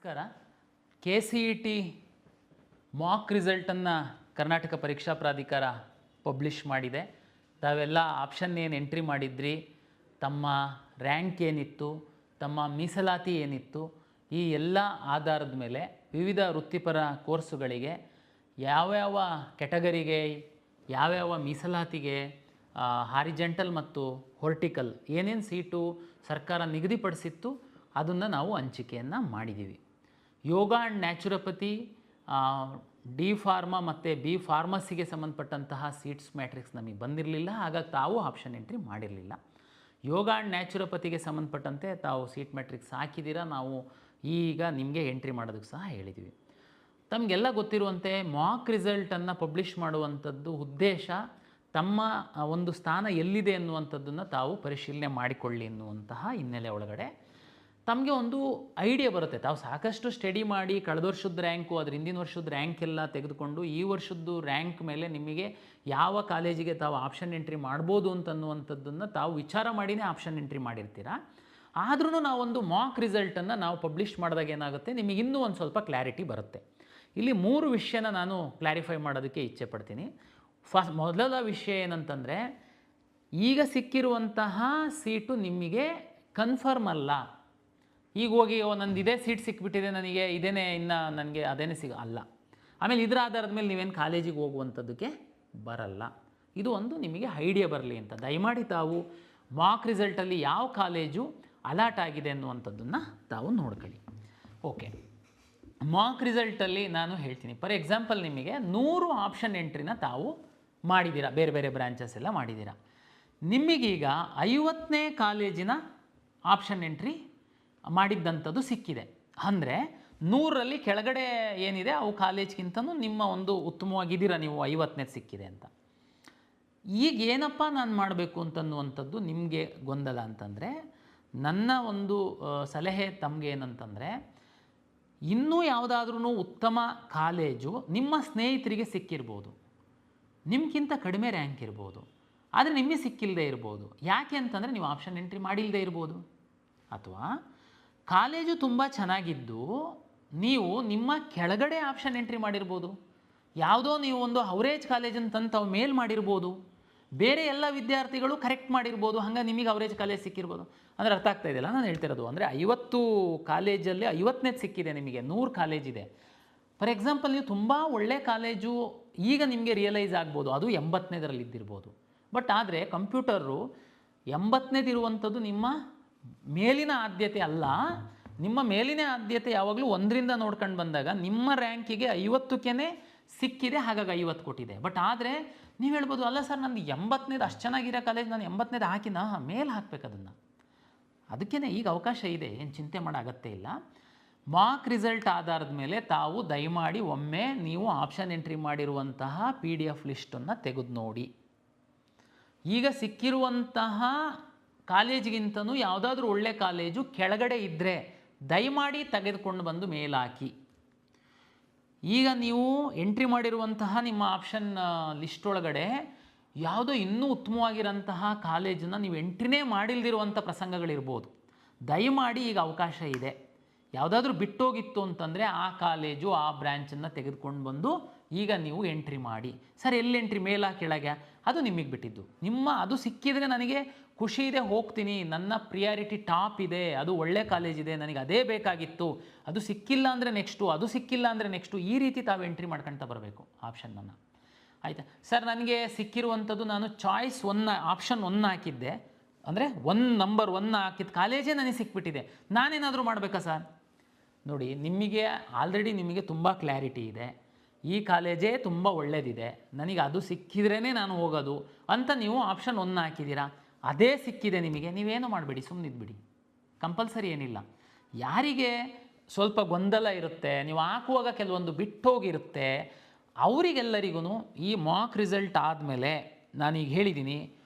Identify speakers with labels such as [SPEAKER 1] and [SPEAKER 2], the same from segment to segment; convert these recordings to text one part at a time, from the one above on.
[SPEAKER 1] ನಮಸ್ಕಾರ. KCET Mach ರಿಸಲ್ಟನ್ನು ಕರ್ನಾಟಕ ಪರೀಕ್ಷಾ ಪ್ರಾಧಿಕಾರ ಪಬ್ಲಿಷ್ ಮಾಡಿದೆ. ತಾವೆಲ್ಲ ಆಪ್ಷನ್ ಏನು ಎಂಟ್ರಿ ಮಾಡಿದ್ರಿ, ತಮ್ಮ ರ್ಯಾಂಕ್ ಏನಿತ್ತು, ತಮ್ಮ ಮೀಸಲಾತಿ ಏನಿತ್ತು, ಈ ಎಲ್ಲ ಆಧಾರದ ಮೇಲೆ ವಿವಿಧ ವೃತ್ತಿಪರ ಕೋರ್ಸುಗಳಿಗೆ ಯಾವ್ಯಾವ ಕೆಟಗರಿಗೆ, ಯಾವ್ಯಾವ ಮೀಸಲಾತಿಗೆ, ಹಾರಿಜೆಂಟಲ್ ಮತ್ತು ಹೊರ್ಟಿಕಲ್ ಏನೇನು ಸೀಟು ಸರ್ಕಾರ ನಿಗದಿಪಡಿಸಿತ್ತು ಅದನ್ನು ನಾವು ಹಂಚಿಕೆಯನ್ನು ಮಾಡಿದ್ದೀವಿ. ಯೋಗ ಆ್ಯಂಡ್ ನ್ಯಾಚುರೋಪತಿ, ಡಿ ಫಾರ್ಮಾ ಮತ್ತು ಬಿ ಫಾರ್ಮಸಿಗೆ ಸಂಬಂಧಪಟ್ಟಂತಹ ಸೀಟ್ಸ್ ಮ್ಯಾಟ್ರಿಕ್ಸ್ ನಮಗೆ ಬಂದಿರಲಿಲ್ಲ, ಹಾಗಾಗಿ ತಾವು ಆಪ್ಷನ್ ಎಂಟ್ರಿ ಮಾಡಿರಲಿಲ್ಲ. ಯೋಗ ಆ್ಯಂಡ್ ನ್ಯಾಚುರೋಪತಿಗೆ ಸಂಬಂಧಪಟ್ಟಂತೆ ತಾವು ಸೀಟ್ ಮ್ಯಾಟ್ರಿಕ್ಸ್ ಹಾಕಿದ್ದೀರಾ, ನಾವು ಈಗ ನಿಮಗೆ ಎಂಟ್ರಿ ಮಾಡೋದಕ್ಕೆ ಸಹ ಹೇಳಿದ್ದೀವಿ. ತಮಗೆಲ್ಲ ಗೊತ್ತಿರುವಂತೆ ಮಾಕ್ ರಿಸಲ್ಟನ್ನು ಪಬ್ಲಿಷ್ ಮಾಡುವಂಥದ್ದು ಉದ್ದೇಶ ತಮ್ಮ ಒಂದು ಸ್ಥಾನ ಎಲ್ಲಿದೆ ಅನ್ನುವಂಥದ್ದನ್ನು ತಾವು ಪರಿಶೀಲನೆ ಮಾಡಿಕೊಳ್ಳಿ ಎನ್ನುವಂತಹ ಹಿನ್ನೆಲೆ ಒಳಗಡೆ ತಮಗೆ ಒಂದು ಐಡಿಯಾ ಬರುತ್ತೆ. ತಾವು ಸಾಕಷ್ಟು ಸ್ಟಡಿ ಮಾಡಿ ಕಳೆದ ವರ್ಷದ ರ್ಯಾಂಕು, ಅದ್ರ ಹಿಂದಿನ ವರ್ಷದ ರ್ಯಾಂಕ್ ಎಲ್ಲ ತೆಗೆದುಕೊಂಡು ಈ ವರ್ಷದ್ದು ರ್ಯಾಂಕ್ ಮೇಲೆ ನಿಮಗೆ ಯಾವ ಕಾಲೇಜಿಗೆ ತಾವು ಆಪ್ಷನ್ ಎಂಟ್ರಿ ಮಾಡ್ಬೋದು ಅಂತನ್ನುವಂಥದ್ದನ್ನು ತಾವು ವಿಚಾರ ಮಾಡಿನೇ ಆಪ್ಷನ್ ಎಂಟ್ರಿ ಮಾಡಿರ್ತೀರ. ಆದ್ರೂ ನಾವೊಂದು ಮಾಕ್ ರಿಸಲ್ಟನ್ನು ನಾವು ಪಬ್ಲಿಷ್ ಮಾಡಿದಾಗ ಏನಾಗುತ್ತೆ, ನಿಮಗೆ ಇನ್ನೂ ಒಂದು ಸ್ವಲ್ಪ ಕ್ಲಾರಿಟಿ ಬರುತ್ತೆ. ಇಲ್ಲಿ 3 ವಿಷಯನ ನಾನು ಕ್ಲಾರಿಫೈ ಮಾಡೋದಕ್ಕೆ ಇಚ್ಛೆ ಪಡ್ತೀನಿ. ಮೊದಲ ವಿಷಯ ಏನಂತಂದರೆ, ಈಗ ಸಿಕ್ಕಿರುವಂತಹ ಸೀಟು ನಿಮಗೆ ಕನ್ಫರ್ಮ್ ಅಲ್ಲ. ಈಗ ಹೋಗಿ ನಂದು ಇದೇ ಸೀಟ್ ಸಿಕ್ಬಿಟ್ಟಿದೆ, ನನಗೆ ಇದೇನೇ, ಇನ್ನು ನನಗೆ ಅದೇನೇ ಅಲ್ಲ. ಆಮೇಲೆ ಇದರ ಆಧಾರದ ಮೇಲೆ ನೀವೇನು ಕಾಲೇಜಿಗೆ ಹೋಗುವಂಥದ್ದಕ್ಕೆ ಬರಲ್ಲ. ಇದು ಒಂದು ನಿಮಗೆ ಐಡಿಯಾ ಬರಲಿ ಅಂತ ದಯಮಾಡಿ ತಾವು ಮಾಕ್ ರಿಸಲ್ಟಲ್ಲಿ ಯಾವ ಕಾಲೇಜು ಅಲಾಟ್ ಆಗಿದೆ ಅನ್ನುವಂಥದ್ದನ್ನು ತಾವು ನೋಡ್ಕೊಳ್ಳಿ. ಓಕೆ, ಮಾಕ್ ರಿಸಲ್ಟಲ್ಲಿ ನಾನು ಹೇಳ್ತೀನಿ. ಫಾರ್ ಎಕ್ಸಾಂಪಲ್, ನಿಮಗೆ 100 ಆಪ್ಷನ್ ಎಂಟ್ರಿನ ತಾವು ಮಾಡಿದ್ದೀರಾ, ಬೇರೆ ಬೇರೆ ಬ್ರಾಂಚಸ್ ಎಲ್ಲ ಮಾಡಿದ್ದೀರಾ. ನಿಮಗೀಗ 50ನೇ ಕಾಲೇಜಿನ ಆಪ್ಷನ್ ಎಂಟ್ರಿ ಮಾಡಿದ್ದಂಥದ್ದು ಸಿಕ್ಕಿದೆ. ಅಂದರೆ 100ರಲ್ಲಿ ಕೆಳಗಡೆ ಏನಿದೆ ಅವು ಕಾಲೇಜ್ಗಿಂತನೂ ನಿಮ್ಮ ಒಂದು ಉತ್ತಮವಾಗಿದ್ದೀರಾ ನೀವು, 50ನೇ ಸಿಕ್ಕಿದೆ ಅಂತ. ಈಗ ಏನಪ್ಪ ನಾನು ಮಾಡಬೇಕು ಅಂತನ್ನುವಂಥದ್ದು ನಿಮಗೆ ಗೊಂದಲ ಅಂತಂದರೆ, ನನ್ನ ಒಂದು ಸಲಹೆ ತಮಗೆ ಏನಂತಂದರೆ, ಇನ್ನೂ ಯಾವುದಾದ್ರೂ ಉತ್ತಮ ಕಾಲೇಜು ನಿಮ್ಮ ಸ್ನೇಹಿತರಿಗೆ ಸಿಕ್ಕಿರ್ಬೋದು, ನಿಮ್ಗಿಂತ ಕಡಿಮೆ ರ್ಯಾಂಕ್ ಇರ್ಬೋದು, ಆದರೆ ನಿಮಗೆ ಸಿಕ್ಕಿಲ್ಲದೆ ಇರ್ಬೋದು. ಯಾಕೆ ಅಂತಂದರೆ ನೀವು ಆಪ್ಷನ್ ಎಂಟ್ರಿ ಮಾಡಿಲ್ಲದೆ ಇರ್ಬೋದು. ಅಥವಾ ಕಾಲೇಜು ತುಂಬ ಚೆನ್ನಾಗಿದ್ದು ನೀವು ನಿಮ್ಮ ಕೆಳಗಡೆ ಆಪ್ಷನ್ ಎಂಟ್ರಿ ಮಾಡಿರ್ಬೋದು. ಯಾವುದೋ ನೀವು ಒಂದು ಅವರೇಜ್ ಕಾಲೇಜನ್ನು ತಂದು ತಾವು ಮೇಲ್ ಮಾಡಿರ್ಬೋದು, ಬೇರೆ ಎಲ್ಲ ವಿದ್ಯಾರ್ಥಿಗಳು ಕರೆಕ್ಟ್ ಮಾಡಿರ್ಬೋದು, ಹಂಗೆ ನಿಮಗೆ ಅವರೇಜ್ ಕಾಲೇಜ್ ಸಿಕ್ಕಿರ್ಬೋದು. ಅಂದರೆ ಅರ್ಥ ಆಗ್ತಾ ಇದೆಯಲ್ಲ ನಾನು ಹೇಳ್ತಿರೋದು? ಅಂದರೆ 50 ಕಾಲೇಜಲ್ಲಿ 50ನೇದು ಸಿಕ್ಕಿದೆ, ನಿಮಗೆ 100 ಕಾಲೇಜಿದೆ. ಫಾರ್ ಎಕ್ಸಾಂಪಲ್, ನೀವು ತುಂಬ ಒಳ್ಳೆ ಕಾಲೇಜು ಈಗ ನಿಮಗೆ ರಿಯಲೈಸ್ ಆಗ್ಬೋದು, ಅದು 80ನೇದರಲ್ಲಿ ಇದ್ದಿರ್ಬೋದು. ಬಟ್ ಆದರೆ ಕಂಪ್ಯೂಟರು 80ನೇದು ಇರುವಂಥದ್ದು ನಿಮ್ಮ ಮೇಲಿನ ಆದ್ಯತೆ ಅಲ್ಲ. ನಿಮ್ಮ ಮೇಲಿನ ಆದ್ಯತೆ ಯಾವಾಗಲೂ 1ರಿಂದ ನೋಡ್ಕೊಂಡು ಬಂದಾಗ ನಿಮ್ಮ ರ್ಯಾಂಕಿಗೆ 50ಕ್ಕೇ ಸಿಕ್ಕಿದೆ, ಹಾಗಾಗಿ 50 ಕೊಟ್ಟಿದೆ. ಬಟ್ ಆದರೆ ನೀವು ಹೇಳ್ಬೋದು, ಅಲ್ಲ ಸರ್ ನಂದು 80ನೇದು ಅಷ್ಟು ಚೆನ್ನಾಗಿರೋ ಕಾಲೇಜ್, ನಾನು 80ನೇದು ಹಾಕಿನ ಮೇಲೆ ಹಾಕ್ಬೇಕು ಅದನ್ನು. ಅದಕ್ಕೇ ಈಗ ಅವಕಾಶ ಇದೆ, ಏನು ಚಿಂತೆ ಮಾಡೋ ಅಗತ್ಯ ಇಲ್ಲ. ಮಾಕ್ ರಿಸಲ್ಟ್ ಆಧಾರದ ಮೇಲೆ ತಾವು ದಯಮಾಡಿ ಒಮ್ಮೆ ನೀವು ಆಪ್ಷನ್ ಎಂಟ್ರಿ ಮಾಡಿರುವಂತಹ PDF ಲಿಸ್ಟನ್ನು ತೆಗೆದು ನೋಡಿ. ಈಗ ಸಿಕ್ಕಿರುವಂತಹ ಕಾಲೇಜಿಗಿಂತನೂ ಯಾವುದಾದ್ರೂ ಒಳ್ಳೆ ಕಾಲೇಜು ಕೆಳಗಡೆ ಇದ್ದರೆ ದಯಮಾಡಿ ತೆಗೆದುಕೊಂಡು ಬಂದು ಮೇಲಾಕಿ. ಈಗ ನೀವು ಎಂಟ್ರಿ ಮಾಡಿರುವಂತಹ ನಿಮ್ಮ ಆಪ್ಷನ್ ಲಿಸ್ಟ್ ಒಳಗಡೆ ಯಾವುದೋ ಇನ್ನೂ ಉತ್ತಮವಾಗಿರೋಂತಹ ಕಾಲೇಜನ್ನು ನೀವು ಎಂಟ್ರಿನೇ ಮಾಡಿಲ್ದಿರುವಂಥ ಪ್ರಸಂಗಗಳಿರ್ಬೋದು. ದಯಮಾಡಿ ಈಗ ಅವಕಾಶ ಇದೆ. ಯಾವುದಾದ್ರೂ ಬಿಟ್ಟೋಗಿತ್ತು ಅಂತಂದರೆ ಆ ಕಾಲೇಜು, ಆ ಬ್ರ್ಯಾಂಚನ್ನು ತೆಗೆದುಕೊಂಡು ಬಂದು ಈಗ ನೀವು ಎಂಟ್ರಿ ಮಾಡಿ. ಸರ್ ಎಲ್ಲಿ ಎಂಟ್ರಿ, ಮೇಲಾ ಕೆಳಗೆ, ಅದು ನಿಮಗೆ ಬಿಟ್ಟಿದ್ದು. ಅದು ಸಿಕ್ಕಿದರೆ ನನಗೆ ಖುಷಿ ಇದೆ, ಹೋಗ್ತೀನಿ, ನನ್ನ ಪ್ರಿಯಾರಿಟಿ ಟಾಪ್ ಇದೆ, ಅದು ಒಳ್ಳೆ ಕಾಲೇಜ್ ಇದೆ, ನನಗೆ ಅದೇ ಬೇಕಾಗಿತ್ತು, ಅದು ಸಿಕ್ಕಿಲ್ಲ ಅಂದರೆ ನೆಕ್ಸ್ಟು, ಅದು ಸಿಕ್ಕಿಲ್ಲ ಅಂದರೆ ನೆಕ್ಸ್ಟು, ಈ ರೀತಿ ತಾವು ಎಂಟ್ರಿ ಮಾಡ್ಕೊಳ್ತಾ ಬರಬೇಕು ಆಪ್ಷನ್ನನ್ನು. ಆಯಿತಾ ಸರ್, ನನಗೆ ಸಿಕ್ಕಿರುವಂಥದ್ದು ನಾನು ಚಾಯ್ಸ್ 1 ಆಪ್ಷನ್ 1 ಹಾಕಿದ್ದೆ, ಅಂದರೆ ನಂಬರ್ 1 ಹಾಕಿದ ಕಾಲೇಜೇ ನನಗೆ ಸಿಕ್ಬಿಟ್ಟಿದೆ, ನಾನೇನಾದರೂ ಮಾಡಬೇಕಾ ಸರ್? ನೋಡಿ, ನಿಮಗೆ ಆಲ್ರೆಡಿ ನಿಮಗೆ ತುಂಬ ಕ್ಲಾರಿಟಿ ಇದೆ, ಈ ಕಾಲೇಜೇ ತುಂಬ ಒಳ್ಳೆಯದಿದೆ, ನನಗೆ ಅದು ಸಿಕ್ಕಿದ್ರೇ ನಾನು ಹೋಗೋದು ಅಂತ ನೀವು ಆಪ್ಷನ್ 1 ಹಾಕಿದ್ದೀರಾ. ಅದೇ ಸಿಕ್ಕಿದೆ ನಿಮಗೆ, ನೀವೇನು ಮಾಡಬೇಡಿ, ಸುಮ್ಮನಿದ್ಬಿಡಿ, ಕಂಪಲ್ಸರಿ ಏನಿಲ್ಲ. ಯಾರಿಗೆ ಸ್ವಲ್ಪ ಗೊಂದಲ ಇರುತ್ತೆ, ನೀವು ಹಾಕುವಾಗ ಕೆಲವೊಂದು ಬಿಟ್ಟೋಗಿರುತ್ತೆ, ಅವರಿಗೆಲ್ಲರಿಗೂ ಈ ಮಾಕ್ ರಿಸಲ್ಟ್ ಆದಮೇಲೆ ನಾನೀಗ ಹೇಳಿದ್ದೀನಿ,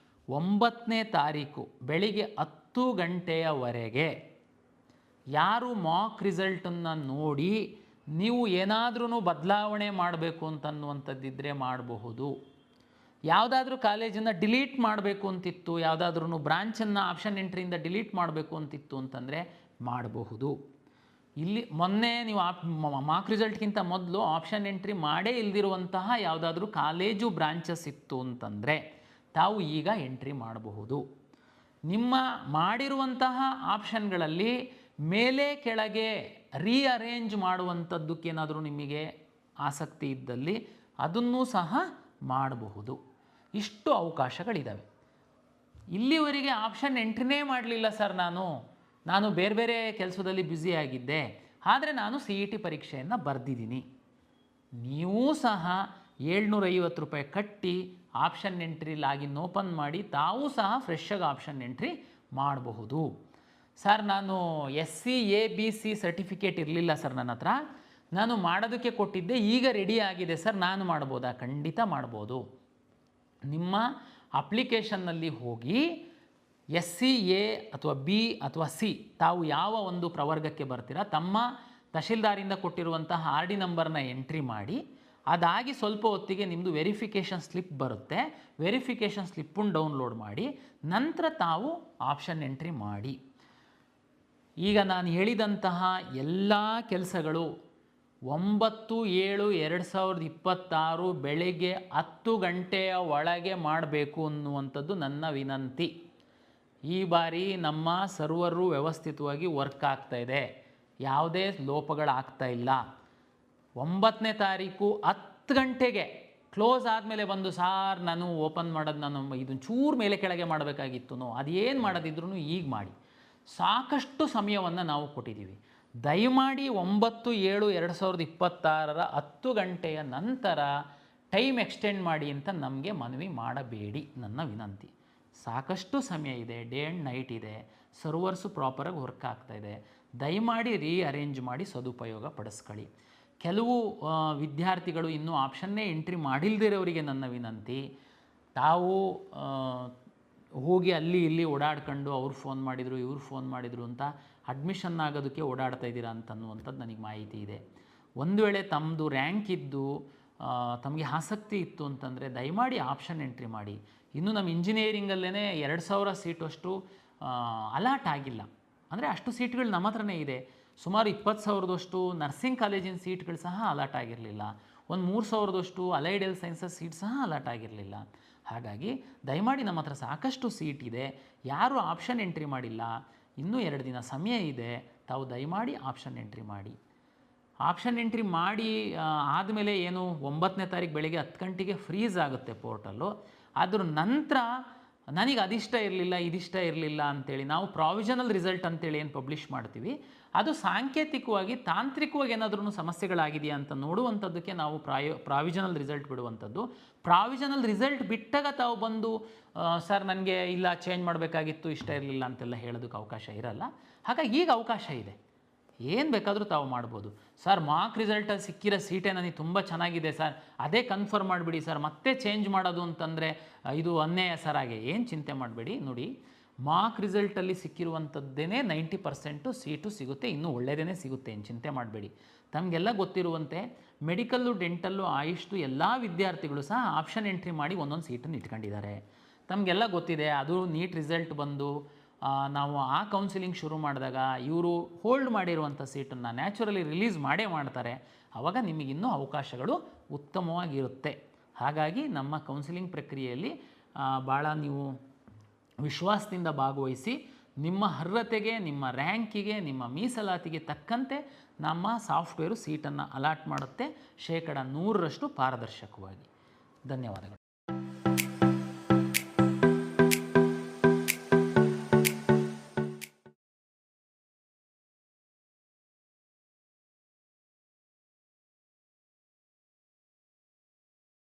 [SPEAKER 1] 9ನೇ ತಾರೀಕು ಬೆಳಿಗ್ಗೆ 10 ಗಂಟೆಯವರೆಗೆ ಯಾರು ಮಾಕ್ ರಿಸಲ್ಟನ್ನು ನೋಡಿ ನೀವು ಏನಾದ್ರೂ ಬದಲಾವಣೆ ಮಾಡಬೇಕು ಅಂತನ್ನುವಂಥದ್ದಿದ್ದರೆ ಮಾಡಬಹುದು. ಯಾವುದಾದ್ರೂ ಕಾಲೇಜನ್ನು ಡಿಲೀಟ್ ಮಾಡಬೇಕು ಅಂತಿತ್ತು, ಯಾವುದಾದ್ರೂ ಬ್ರಾಂಚನ್ನು ಆಪ್ಷನ್ ಎಂಟ್ರಿಯಿಂದ ಡಿಲೀಟ್ ಮಾಡಬೇಕು ಅಂತಿತ್ತು ಅಂತಂದರೆ ಮಾಡಬಹುದು. ಇಲ್ಲಿ ಮೊನ್ನೆ ನೀವು ಮಾರ್ಕ್ ರಿಸಲ್ಟ್ಗಿಂತ ಮೊದಲು ಆಪ್ಷನ್ ಎಂಟ್ರಿ ಮಾಡೇ ಇಲ್ದಿರುವಂತಹ ಯಾವುದಾದ್ರೂ ಕಾಲೇಜು ಬ್ರಾಂಚಸ್ ಇತ್ತು ಅಂತಂದರೆ ತಾವು ಈಗ ಎಂಟ್ರಿ ಮಾಡಬಹುದು. ನಿಮ್ಮ ಮಾಡಿರುವಂತಹ ಆಪ್ಷನ್ಗಳಲ್ಲಿ ಮೇಲೆ ಕೆಳಗೆ ರೀಅರೇಂಜ್ ಮಾಡುವಂಥದ್ದಕ್ಕೇನಾದರೂ ನಿಮಗೆ ಆಸಕ್ತಿ ಇದ್ದಲ್ಲಿ ಅದನ್ನೂ ಸಹ ಮಾಡಬಹುದು. ಇಷ್ಟು ಅವಕಾಶಗಳಿದ್ದಾವೆ. ಇಲ್ಲಿವರೆಗೆ ಆಪ್ಷನ್ ಎಂಟ್ರಿನೇ ಮಾಡಲಿಲ್ಲ ಸರ್, ನಾನು ಬೇರೆ ಬೇರೆ ಕೆಲಸದಲ್ಲಿ ಬ್ಯುಸಿಯಾಗಿದ್ದೆ, ಆದರೆ ನಾನು CET ಪರೀಕ್ಷೆಯನ್ನು ಬರೆದಿದ್ದೀನಿ. ನೀವೂ ಸಹ 750 ರೂಪಾಯಿ ಕಟ್ಟಿ ಆಪ್ಷನ್ ಎಂಟ್ರಿ ಲಾಗಿನ್ ಓಪನ್ ಮಾಡಿ ತಾವೂ ಸಹ ಫ್ರೆಶ್ಶಾಗಿ ಆಪ್ಷನ್ ಎಂಟ್ರಿ ಮಾಡಬಹುದು. ಸರ್, ನಾನು SCABC ಸರ್ಟಿಫಿಕೇಟ್ ಇರಲಿಲ್ಲ ಸರ್ ನನ್ನ ಹತ್ರ, ನಾನು ಮಾಡೋದಕ್ಕೆ ಕೊಟ್ಟಿದ್ದೆ, ಈಗ ರೆಡಿ ಆಗಿದೆ ಸರ್, ನಾನು ಮಾಡ್ಬೋದಾ? ಖಂಡಿತ ಮಾಡ್ಬೋದು. ನಿಮ್ಮ ಅಪ್ಲಿಕೇಶನ್ನಲ್ಲಿ ಹೋಗಿ SCA ಅಥವಾ B ಅಥವಾ C ತಾವು ಯಾವ ಒಂದು ಪ್ರವರ್ಗಕ್ಕೆ ಬರ್ತೀರಾ ತಮ್ಮ ತಹಶೀಲ್ದಾರಿಂದ ಕೊಟ್ಟಿರುವಂತಹ RD ನಂಬರ್ನ ಎಂಟ್ರಿ ಮಾಡಿ, ಅದಾಗಿ ಸ್ವಲ್ಪ ಹೊತ್ತಿಗೆ ನಿಮ್ಮದು ವೆರಿಫಿಕೇಷನ್ ಸ್ಲಿಪ್ ಬರುತ್ತೆ. ವೆರಿಫಿಕೇಷನ್ ಸ್ಲಿಪ್ಪನ್ನು ಡೌನ್ಲೋಡ್ ಮಾಡಿ ನಂತರ ತಾವು ಆಪ್ಷನ್ ಎಂಟ್ರಿ ಮಾಡಿ. ಈಗ ನಾನು ಹೇಳಿದಂತಹ ಎಲ್ಲ ಕೆಲಸಗಳು 9/7/2026 ಬೆಳಗ್ಗೆ 10 ಗಂಟೆಯ ಒಳಗೆ ಮಾಡಬೇಕು ಅನ್ನುವಂಥದ್ದು ನನ್ನ ವಿನಂತಿ. ಈ ಬಾರಿ ನಮ್ಮ ಸರ್ವರು ವ್ಯವಸ್ಥಿತವಾಗಿ ವರ್ಕ್ ಆಗ್ತಾಯಿದೆ, ಯಾವುದೇ ಲೋಪಗಳಾಗ್ತಾ ಇಲ್ಲ. 9ನೇ ತಾರೀಕು 10 ಗಂಟೆಗೆ ಕ್ಲೋಸ್ ಆದಮೇಲೆ ಬಂದು ಸಾರ್ ನಾನು ಓಪನ್ ಮಾಡೋದು ನಾನು ಇದನ್ನು ಚೂರು ಮೇಲೆ ಕೆಳಗೆ ಮಾಡಬೇಕಾಗಿತ್ತು, ಅದೇನು ಮಾಡೋದಿದ್ರು ಈಗ ಮಾಡಿ. ಸಾಕಷ್ಟು ಸಮಯವನ್ನು ನಾವು ಕೊಟ್ಟಿದ್ದೀವಿ. ದಯಮಾಡಿ 9/7/2026 10 ಗಂಟೆಯ ನಂತರ ಟೈಮ್ ಎಕ್ಸ್ಟೆಂಡ್ ಮಾಡಿ ಅಂತ ನಮಗೆ ಮನವಿ ಮಾಡಬೇಡಿ, ನನ್ನ ವಿನಂತಿ. ಸಾಕಷ್ಟು ಸಮಯ ಇದೆ, ಡೇ ಆ್ಯಂಡ್ ನೈಟ್ ಇದೆ, ಸರ್ವರ್ಸು ಪ್ರಾಪರಾಗಿ ವರ್ಕ್ ಆಗ್ತಾಯಿದೆ. ದಯಮಾಡಿ ರೀಅರೇಂಜ್ ಮಾಡಿ ಸದುಪಯೋಗ ಪಡಿಸ್ಕೊಳ್ಳಿ. ಕೆಲವು ವಿದ್ಯಾರ್ಥಿಗಳು ಇನ್ನೂ ಆಪ್ಷನ್ನೇ ಎಂಟ್ರಿ ಮಾಡಿಲ್ದಿರೋರಿಗೆ ನನ್ನ ವಿನಂತಿ, ತಾವು ಹೋಗಿ ಅಲ್ಲಿ ಇಲ್ಲಿ ಓಡಾಡ್ಕೊಂಡು ಅವ್ರು ಫೋನ್ ಮಾಡಿದರು ಇವ್ರು ಫೋನ್ ಮಾಡಿದರು ಅಂತ ಅಡ್ಮಿಷನ್ ಆಗೋದಕ್ಕೆ ಓಡಾಡ್ತಾ ಇದ್ದೀರಾ ಅಂತನ್ನುವಂಥದ್ದು ನನಗೆ ಮಾಹಿತಿ ಇದೆ. ಒಂದು ವೇಳೆ ತಮ್ಮದು ರ್ಯಾಂಕ್ ಇದ್ದು ತಮಗೆ ಆಸಕ್ತಿ ಇತ್ತು ಅಂತಂದರೆ ದಯಮಾಡಿ ಆಪ್ಷನ್ ಎಂಟ್ರಿ ಮಾಡಿ. ಇನ್ನು ನಮ್ಮ ಇಂಜಿನಿಯರಿಂಗಲ್ಲೇ 2000 ಸೀಟಷ್ಟು ಅಲಾಟ್ ಆಗಿಲ್ಲ, ಅಂದರೆ ಅಷ್ಟು ಸೀಟ್ಗಳು ನಮ್ಮ ಹತ್ರನೇ ಇದೆ. ಸುಮಾರು 20,000ದಷ್ಟು ನರ್ಸಿಂಗ್ ಕಾಲೇಜಿನ ಸೀಟ್ಗಳು ಸಹ ಅಲಾಟ್ ಆಗಿರಲಿಲ್ಲ. ಒಂದು 3,000ದಷ್ಟು ಅಲೈಡ್ ಹೆಲ್ತ್ ಸೈನ್ಸಸ್ ಸೀಟ್ ಸಹ ಅಲಾಟ್ ಆಗಿರಲಿಲ್ಲ. ಹಾಗಾಗಿ ದಯಮಾಡಿ ನಮ್ಮ ಹತ್ರ ಸಾಕಷ್ಟು ಸೀಟ್ ಇದೆ, ಯಾರು ಆಪ್ಷನ್ ಎಂಟ್ರಿ ಮಾಡಿಲ್ಲ, ಇನ್ನೂ 2 ದಿನ ಸಮಯ ಇದೆ, ತಾವು ದಯಮಾಡಿ ಆಪ್ಷನ್ ಎಂಟ್ರಿ ಮಾಡಿ. ಆಪ್ಷನ್ ಎಂಟ್ರಿ ಮಾಡಿ ಆದಮೇಲೆ ಏನು 9ನೇ ತಾರೀಕು ಬೆಳಗ್ಗೆ 10 ಗಂಟೆಗೆ ಫ್ರೀಸ್ ಆಗುತ್ತೆ ಪೋರ್ಟಲ್ಲು. ಅದ್ರ ನಂತರ ನನಗೆ ಅದಿಷ್ಟ ಇರಲಿಲ್ಲ ಇದಿಷ್ಟ ಇರಲಿಲ್ಲ ಅಂಥೇಳಿ ನಾವು ಪ್ರಾವಿಷನಲ್ ರಿಸಲ್ಟ್ ಅಂತೇಳಿ ಏನು ಪಬ್ಲಿಷ್ ಮಾಡ್ತೀವಿ, ಅದು ಸಾಂಕೇತಿಕವಾಗಿ ತಾಂತ್ರಿಕವಾಗಿ ಏನಾದ್ರೂ ಸಮಸ್ಯೆಗಳಾಗಿದೆಯಾ ಅಂತ ನೋಡುವಂಥದ್ದಕ್ಕೆ ನಾವು ಪ್ರಾವಿಷನಲ್ ರಿಸಲ್ಟ್ ಬಿಡುವಂಥದ್ದು. ಪ್ರಾವಿಷನಲ್ ರಿಸಲ್ಟ್ ಬಿಟ್ಟಾಗ ತಾವು ಬಂದು ಸರ್ ನನಗೆ ಇಲ್ಲ ಚೇಂಜ್ ಮಾಡಬೇಕಾಗಿತ್ತು ಇಷ್ಟ ಇರಲಿಲ್ಲ ಅಂತೆಲ್ಲ ಹೇಳೋದಕ್ಕೆ ಅವಕಾಶ ಇರಲ್ಲ. ಹಾಗಾಗಿ ಈಗ ಅವಕಾಶ ಇದೆ, ಏನು ಬೇಕಾದರೂ ತಾವು ಮಾಡ್ಬೋದು. ಸರ್ ಮಾರ್ಕ್ ರಿಸಲ್ಟಲ್ಲಿ ಸಿಕ್ಕಿರೋ ಸೀಟೇ ನನಗೆ ತುಂಬ ಚೆನ್ನಾಗಿದೆ ಸರ್, ಅದೇ ಕನ್ಫರ್ಮ್ ಮಾಡಿಬಿಡಿ ಸರ್, ಮತ್ತೆ ಚೇಂಜ್ ಮಾಡೋದು ಅಂತಂದರೆ ಇದು ಅನ್ಯಾಯ ಸರ್. ಹಾಗೆ ಏನು ಚಿಂತೆ ಮಾಡಬೇಡಿ. ನೋಡಿ, ಮಾರ್ಕ್ ರಿಸಲ್ಟಲ್ಲಿ ಸಿಕ್ಕಿರುವಂಥದ್ದೇ 90% ಸೀಟು ಸಿಗುತ್ತೆ, ಇನ್ನೂ ಒಳ್ಳೆಯದೇ ಸಿಗುತ್ತೆ, ಏನು ಚಿಂತೆ ಮಾಡಬೇಡಿ. ತಮಗೆಲ್ಲ ಗೊತ್ತಿರುವಂತೆ ಮೆಡಿಕಲ್ಲು, ಡೆಂಟಲ್ಲು, ಆಯುಷ್ದು ಎಲ್ಲ ವಿದ್ಯಾರ್ಥಿಗಳು ಸಹ ಆಪ್ಷನ್ ಎಂಟ್ರಿ ಮಾಡಿ ಒಂದೊಂದು ಸೀಟನ್ನು ಇಟ್ಕೊಂಡಿದ್ದಾರೆ. ತಮಗೆಲ್ಲ ಗೊತ್ತಿದೆ, ಅದು ನೀಟ್ ರಿಸಲ್ಟ್ ಬಂದು ನಾವು ಆ ಕೌನ್ಸಿಲಿಂಗ್ ಶುರು ಮಾಡಿದಾಗ ಇವರು ಹೋಲ್ಡ್ ಮಾಡಿರುವಂಥ ಸೀಟನ್ನು ನ್ಯಾಚುರಲಿ ರಿಲೀಸ್ ಮಾಡೇ ಮಾಡ್ತಾರೆ. ಆವಾಗ ನಿಮಗಿನ್ನೂ ಅವಕಾಶಗಳು ಉತ್ತಮವಾಗಿರುತ್ತೆ. ಹಾಗಾಗಿ ನಮ್ಮ ಕೌನ್ಸಿಲಿಂಗ್ ಪ್ರಕ್ರಿಯೆಯಲ್ಲಿ ಭಾಳ ನೀವು ವಿಶ್ವಾಸದಿಂದ ಭಾಗವಹಿಸಿ ನಿಮ್ಮ ಅರ್ಹತೆಗೆ, ನಿಮ್ಮ ರ್ಯಾಂಕಿಗೆ, ನಿಮ್ಮ ಮೀಸಲಾತಿಗೆ ತಕ್ಕಂತೆ ನಮ್ಮ ಸಾಫ್ಟ್ವೇರು ಸೀಟನ್ನು ಅಲಾಟ್ ಮಾಡುತ್ತೆ, 100% ಪಾರದರ್ಶಕವಾಗಿ. ಧನ್ಯವಾದಗಳು.